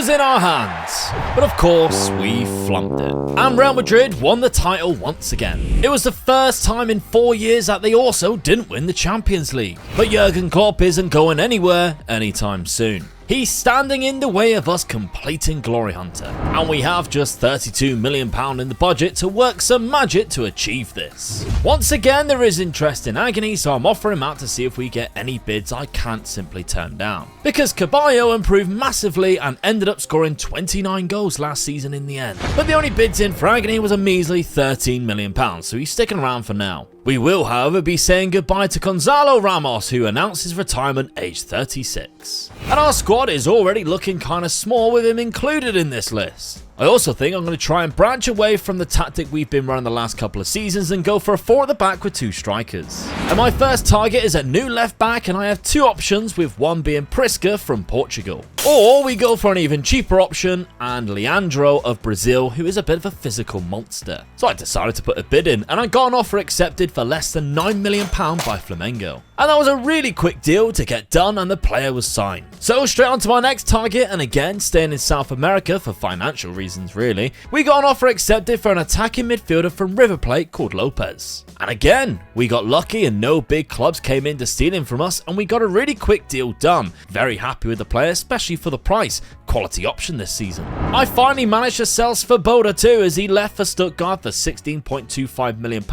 was in our hands, but of course we flunked it. And Real Madrid won the title once again. It was the first time in 4 years that they also didn't win the Champions League. But Jurgen Klopp isn't going anywhere anytime soon. He's standing in the way of us completing Glory Hunter, and we have just £32 million in the budget to work some magic to achieve this. Once again, there is interest in Agony, so I'm offering him out to see if we get any bids I can't simply turn down. Because Caballo improved massively and ended up scoring 29 goals last season in the end. But the only bids in for Agony was a measly £13 million, so he's sticking around for now. We will, however, be saying goodbye to Gonzalo Ramos, who announced his retirement aged 36. And our squad is already looking kinda small with him included in this list. I also think I'm going to try and branch away from the tactic we've been running the last couple of seasons and go for a 4 at the back with 2 strikers. And my first target is a new left back, and I have 2 options, with one being Prisca from Portugal. Or we go for an even cheaper option and Leandro of Brazil, who is a bit of a physical monster. So I decided to put a bid in, and I got an offer accepted for less than £9 million by Flamengo. And that was a really quick deal to get done, and the player was signed. So straight on to my next target, and again staying in South America for financial reasons really, we got an offer accepted for an attacking midfielder from River Plate called Lopez. And again, we got lucky and no big clubs came in to steal him from us, and we got a really quick deal done. Very happy with the player, especially for the price. Quality option this season. I finally managed to sell Svoboda too, as he left for Stuttgart for £16.25 million.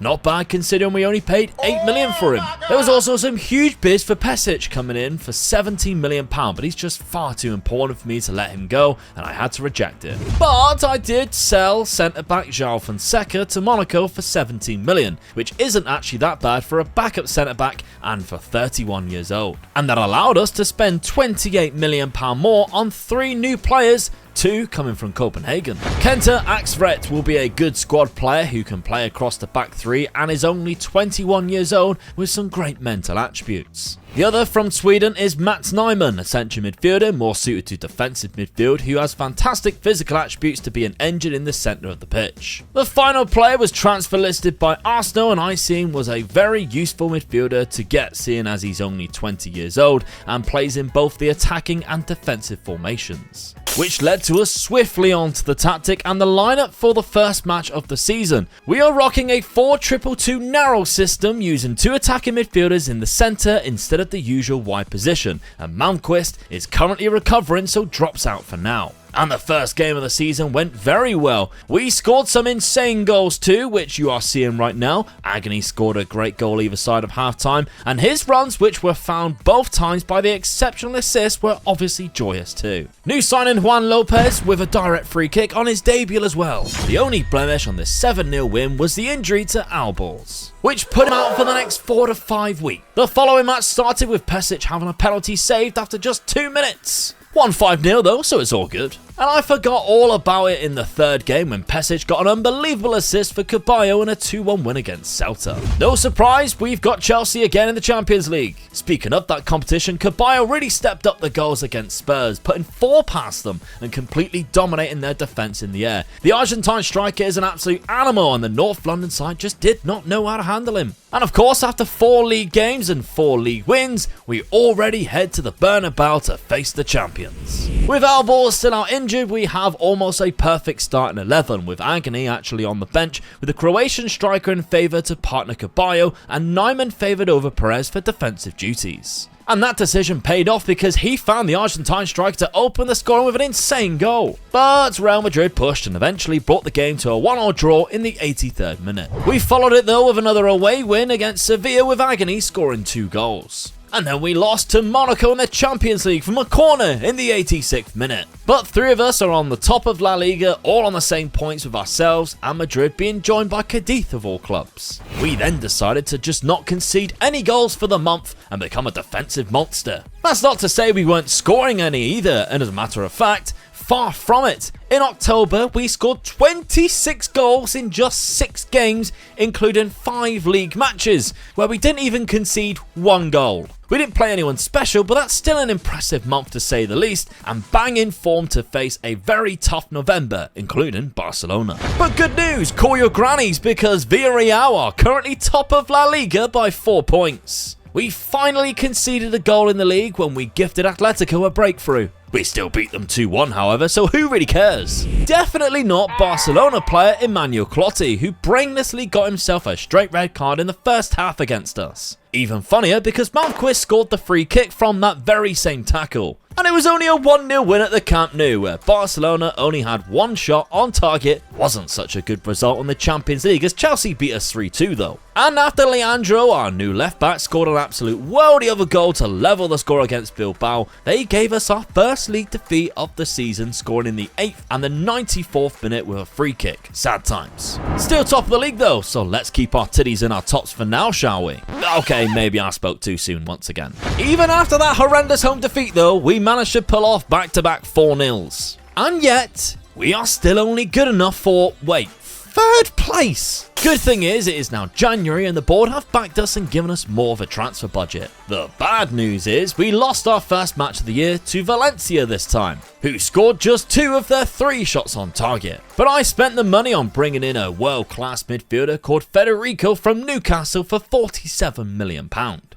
Not bad considering we only paid £8 million for him. There was also some huge bids for Pesic coming in for £17 million, but he's just far too important for me to let him go, and I had to reject it. But I did sell centre-back João Fonseca to Monaco for £17 million, which isn't actually that bad for a backup centre-back and for 31 years old. And that allowed us to spend £28 million more on 3 new players, 2 coming from Copenhagen. Kenta Axvret will be a good squad player who can play across the back 3 and is only 21 years old with some great mental attributes. The other from Sweden is Mats Nyman, a central midfielder more suited to defensive midfield, who has fantastic physical attributes to be an engine in the centre of the pitch. The final player was transfer listed by Arsenal, and I see him was a very useful midfielder to get, seeing as he's only 20 years old and plays in both the attacking and defensive formations. Which led to us swiftly onto the tactic and the lineup for the first match of the season. We are rocking a 4-2-2-2 narrow system using 2 attacking midfielders in the centre instead of the usual wide position, and Malmquist is currently recovering, so drops out for now. And the first game of the season went very well. We scored some insane goals too, which you are seeing right now. Agony scored a great goal either side of halftime, and his runs, which were found both times by the exceptional assist, were obviously joyous too. New signing Juan Lopez with a direct free kick on his debut as well. The only blemish on this 7-0 win was the injury to Alborz, which put him out for the next 4 to 5 weeks. The following match started with Pesic having a penalty saved after just 2 minutes. Won 5-0 though, so it's all good. And I forgot all about it in the 3rd game when Pesic got an unbelievable assist for Caballo in a 2-1 win against Celta. No surprise, we've got Chelsea again in the Champions League. Speaking of that competition, Caballo really stepped up the goals against Spurs, putting 4 past them and completely dominating their defence in the air. The Argentine striker is an absolute animal, and the North London side just did not know how to handle him. And of course, after 4 league games and 4 league wins, we already head to the Bernabeu to face the champions. With Alborz still out injured, we have almost a perfect starting 11, with Agony actually on the bench, with the Croatian striker in favour to partner Caballo and Nyman favoured over Perez for defensive duties. And that decision paid off because he found the Argentine striker to open the scoring with an insane goal. But Real Madrid pushed and eventually brought the game to a 1-1 draw in the 83rd minute. We followed it though with another away win against Sevilla, with Agony scoring 2 goals. And then we lost to Monaco in the Champions League from a corner in the 86th minute. But 3 of us are on the top of La Liga, all on the same points with ourselves, and Madrid being joined by Cadiz of all clubs. We then decided to just not concede any goals for the month and become a defensive monster. That's not to say we weren't scoring any either, and as a matter of fact, far from it. In October, we scored 26 goals in just 6 games, including 5 league matches, where we didn't even concede 1 goal. We didn't play anyone special, but that's still an impressive month to say the least, and bang in form to face a very tough November, including Barcelona. But good news, call your grannies, because Villarreal are currently top of La Liga by 4 points. We finally conceded a goal in the league when we gifted Atletico a breakthrough. We still beat them 2-1 however, so who really cares? Definitely not Barcelona player Emmanuel Clotti, who brainlessly got himself a straight red card in the first half against us. Even funnier because Malmquist scored the free kick from that very same tackle. And it was only a 1-0 win at the Camp Nou, where Barcelona only had one shot on target. Wasn't such a good result in the Champions League, as Chelsea beat us 3-2 though. And after Leandro, our new left back, scored an absolute worldie of a goal to level the score against Bilbao, they gave us our first league defeat of the season, scoring in the 8th and the 94th minute with a free kick. Sad times. Still top of the league though, so let's keep our titties in our tops for now, shall we? Okay, maybe I spoke too soon once again. Even after that horrendous home defeat though, we managed to pull off back-to-back 4-0s. And yet, we are still only good enough for, wait, 3rd place. Good thing is, it is now January and the board have backed us and given us more of a transfer budget. The bad news is, we lost our first match of the year to Valencia this time, who scored just 2 of their 3 shots on target. But I spent the money on bringing in a world-class midfielder called Federico from Newcastle for £47 million.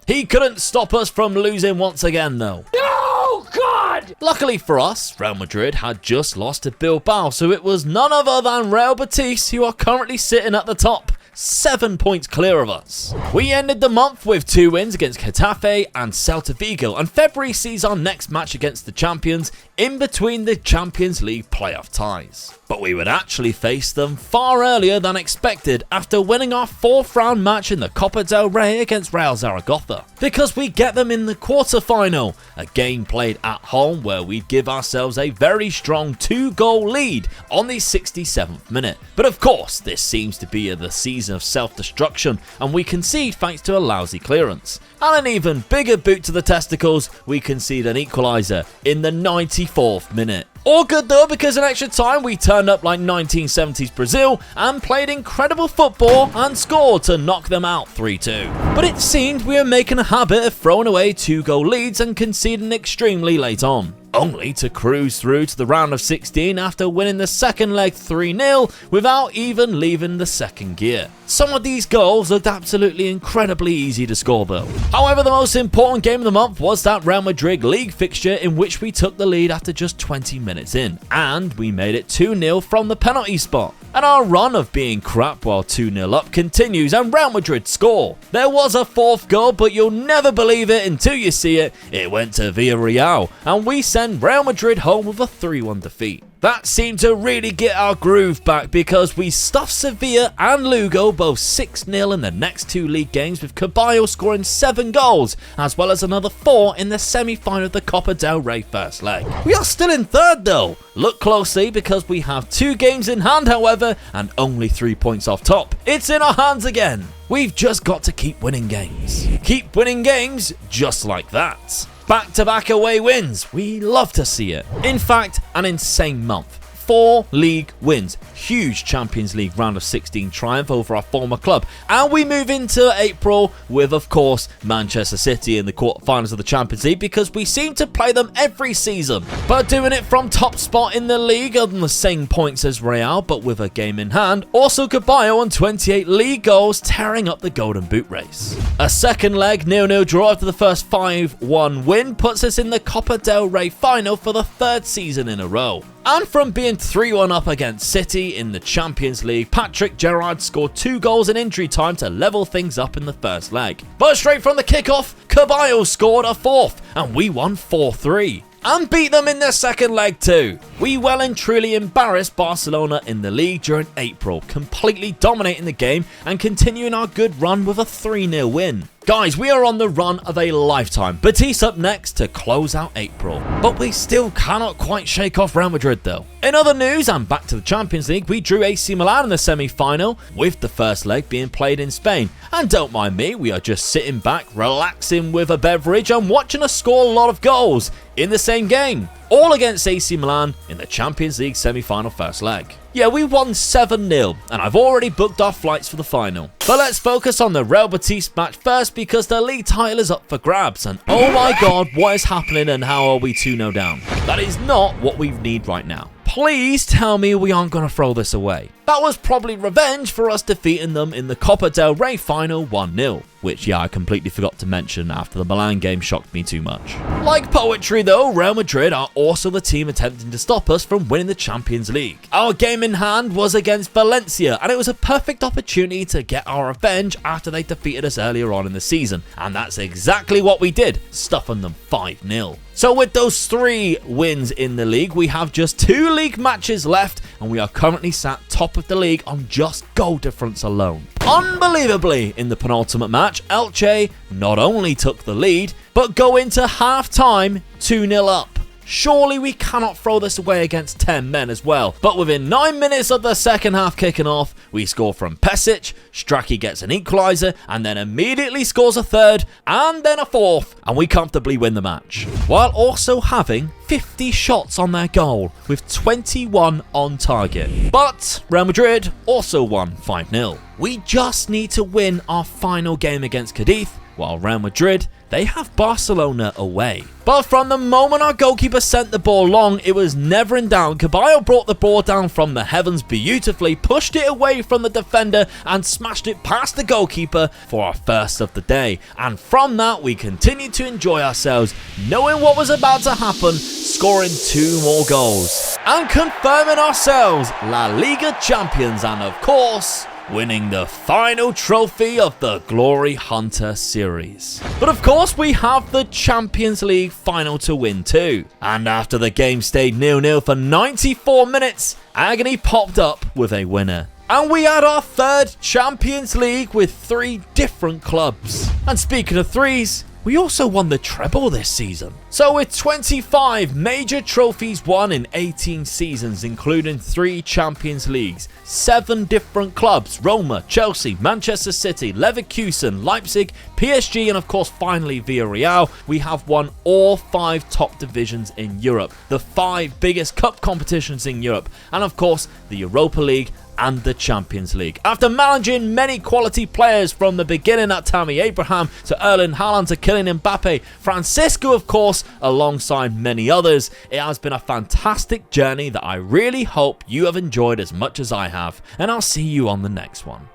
He couldn't stop us from losing once again though. Oh God! Luckily for us, Real Madrid had just lost to Bilbao, so it was none other than Real Betis who are currently sitting at the top, 7 points clear of us. We ended the month with 2 wins against Getafe and Celta Vigo, and February sees our next match against the champions in between the Champions League playoff ties. But we would actually face them far earlier than expected after winning our 4th round match in the Copa del Rey against Real Zaragoza, because we get them in the quarter-final, a game played at home where we'd give ourselves a very strong 2-goal lead on the 67th minute. But of course, this seems to be the season of self-destruction, and we concede thanks to a lousy clearance. And an even bigger boot to the testicles, we concede an equaliser in the 94th minute. All good though, because in extra time we turned up like 1970s Brazil and played incredible football and scored to knock them out 3-2. But it seemed we were making a habit of throwing away 2-goal leads and conceding extremely late on, only to cruise through to the round of 16 after winning the second leg 3-0 without even leaving the second gear. Some of these goals looked absolutely incredibly easy to score though. However, the most important game of the month was that Real Madrid league fixture in which we took the lead after just 20 minutes in, and we made it 2-0 from the penalty spot. And our run of being crap while 2-0 up continues and Real Madrid score. There was a 4th goal, but you'll never believe it until you see it. It went to Villarreal and we send Real Madrid home with a 3-1 defeat. That seemed to really get our groove back because we stuffed Sevilla and Lugo both 6-0 in the next 2 league games, with Caballo scoring 7 goals as well as another 4 in the semi-final of the Copa del Rey first leg. We are still in 3rd though. Look closely because we have 2 games in hand however and only 3 points off top. It's in our hands again. We've just got to keep winning games. Keep winning games just like that. Back-to-back away wins. We love to see it. In fact, an insane month. 4 league wins. Huge Champions League round of 16 triumph over our former club. And we move into April with, of course, Manchester City in the quarterfinals of the Champions League, because we seem to play them every season. But doing it from top spot in the league on the same points as Real, but with a game in hand. Also Caballo on 28 league goals, tearing up the Golden Boot race. A second leg 0-0 draw after the first 5-1 win puts us in the Copa del Rey final for the 3rd season in a row. And from being 3-1 up against City in the Champions League, Patrick Gerrard scored 2 goals in injury time to level things up in the first leg. But straight from the kickoff, Caballo scored a 4th, and we won 4-3. And beat them in their second leg too. We well and truly embarrassed Barcelona in the league during April, completely dominating the game and continuing our good run with a 3-0 win. Guys, we are on the run of a lifetime. Betis up next to close out April. But we still cannot quite shake off Real Madrid though. In other news, and back to the Champions League, we drew AC Milan in the semi-final, with the first leg being played in Spain. And don't mind me, we are just sitting back, relaxing with a beverage and watching us score a lot of goals in the same game. All against AC Milan in the Champions League semi-final first leg. Yeah, we won 7-0, and I've already booked our flights for the final. But let's focus on the Real Betis match first, because the league title is up for grabs, and oh my god, what is happening and how are we 2-0 down? That is not what we need right now. Please tell me we aren't going to throw this away. That was probably revenge for us defeating them in the Copa del Rey final 1-0. Which, yeah, I completely forgot to mention after the Milan game shocked me too much. Like poetry though, Real Madrid are also the team attempting to stop us from winning the Champions League. Our game in hand was against Valencia, and it was a perfect opportunity to get our revenge after they defeated us earlier on in the season. And that's exactly what we did, stuffing them 5-0. So with those 3 wins in the league, we have just 2 league matches left, and we are currently sat top of the league on just goal difference alone. Unbelievably, in the penultimate match, Elche not only took the lead, but go into half-time 2-0 up. Surely we cannot throw this away against 10 men as well. But within 9 minutes of the second half kicking off, we score from Pesic, Strachey gets an equaliser, and then immediately scores a third, and then a fourth, and we comfortably win the match. While also having 50 shots on their goal, with 21 on target. But Real Madrid also won 5-0. We just need to win our final game against Cadiz, while Real Madrid, they have Barcelona away. But from the moment our goalkeeper sent the ball long, it was never in doubt. Caballo brought the ball down from the heavens beautifully, pushed it away from the defender and smashed it past the goalkeeper for our first of the day. And from that, we continued to enjoy ourselves, knowing what was about to happen, scoring 2 more goals and confirming ourselves La Liga champions, and of course, winning the final trophy of the Glory Hunter series. But of course, we have the Champions League final to win too. And after the game stayed 0-0 for 94 minutes, Agony popped up with a winner. And we had our 3rd Champions League with 3 different clubs. And speaking of 3s, we also won the treble this season. So with 25 major trophies won in 18 seasons, including 3 Champions Leagues, 7 different clubs, Roma, Chelsea, Manchester City, Leverkusen, Leipzig, PSG, and of course finally Villarreal, we have won all 5 top divisions in Europe, the 5 biggest cup competitions in Europe, and of course the Europa League and the Champions League. After managing many quality players from the beginning at Tammy Abraham to Erling Haaland to Kylian Mbappe, Francisco of course, alongside many others, it has been a fantastic journey that I really hope you have enjoyed as much as I have, and I'll see you on the next one.